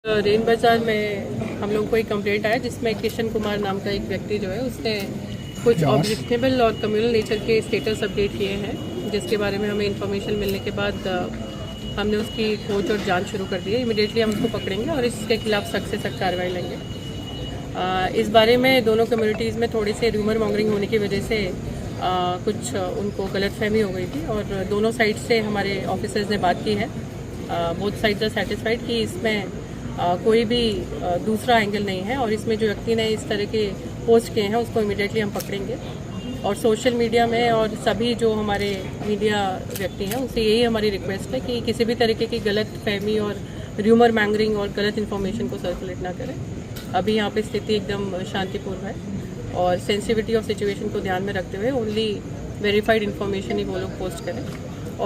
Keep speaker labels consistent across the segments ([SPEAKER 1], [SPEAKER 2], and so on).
[SPEAKER 1] Rain बाजार में हम लोग को एक कंप्लेंट आया जिसमें किशन कुमार नाम का एक व्यक्ति जो है उसने कुछ ऑब्जेक्शनेबल और कम्युनल नेचर के स्टेटस अपडेट किए हैं, जिसके बारे में हमें इंफॉर्मेशन मिलने के बाद हमने उसकी खोज और जांच शुरू कर दी है। इमीडिएटली हम उसको पकड़ेंगे और इसके खिलाफ सख्त से सख्त कार्रवाई लेंगे। इस बारे में दोनों कम्युनिटीज़ में थोड़ी सी र्यूमर मॉन्गरिंग होने की वजह से कुछ उनको गलतफहमी हो गई थी और दोनों साइड से हमारे ऑफिसर्स ने बात की है। बोथ साइड्स आर सेटिस्फाइड कि इसमें कोई भी दूसरा एंगल नहीं है और इसमें जो व्यक्ति ने इस तरह के पोस्ट किए हैं उसको इमीडिएटली हम पकड़ेंगे। और सोशल मीडिया में और सभी जो हमारे मीडिया व्यक्ति हैं उनसे यही हमारी रिक्वेस्ट है कि किसी भी तरीके की गलत फहमी और र्यूमर मैंगरिंग और गलत इन्फॉर्मेशन को सर्कुलेट ना करें। अभी यहाँ पे स्थिति एकदम शांतिपूर्ण है और सेंसिटिविटी ऑफ सिचुएशन को ध्यान में रखते हुए ओनली वेरीफाइड इन्फॉर्मेशन ही वो लोग पोस्ट करें।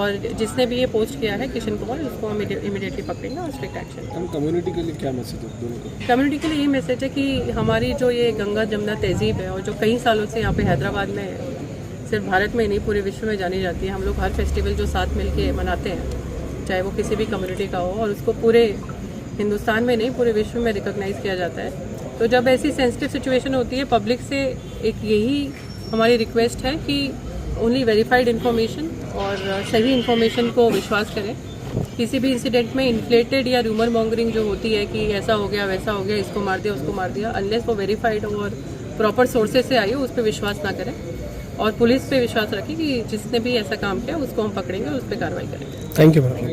[SPEAKER 1] और जिसने भी ये पोस्ट किया है किशन कुमार, उसको हम इमीडिएटली पकड़ेंगे और स्ट्रिक्ट एक्शन।
[SPEAKER 2] हम कम्युनिटी के लिए क्या मैसेज है दोनों को?
[SPEAKER 1] कम्युनिटी के लिए ये मैसेज है कि हमारी जो ये गंगा जमुना तहजीब है और जो कई सालों से यहाँ पे हैदराबाद में सिर्फ भारत में नहीं पूरे विश्व में जानी जाती है। हम लोग हर फेस्टिवल जो साथ मिल के मनाते हैं, चाहे वो किसी भी कम्युनिटी का हो, और उसको पूरे हिंदुस्तान में नहीं पूरे विश्व में रिकॉग्नाइज किया जाता है। तो जब ऐसी सेंसिटिव सिचुएशन होती है, पब्लिक से एक यही हमारी रिक्वेस्ट है कि ओनली वेरीफाइड इन्फॉर्मेशन और सही इन्फॉर्मेशन को विश्वास करें। किसी भी इंसिडेंट में इन्फ्लेटेड या र्यूमर मॉन्गरिंग जो होती है कि ऐसा हो गया वैसा हो गया, इसको मार दिया उसको मार दिया, अनलेस वो वेरीफाइड हो और प्रॉपर सोर्सेज से आई हो, उस पर विश्वास ना करें और पुलिस पे विश्वास रखें कि जिसने भी ऐसा काम किया उसको हम पकड़ेंगे और उस पर कार्रवाई करेंगे।
[SPEAKER 2] Thank you madam.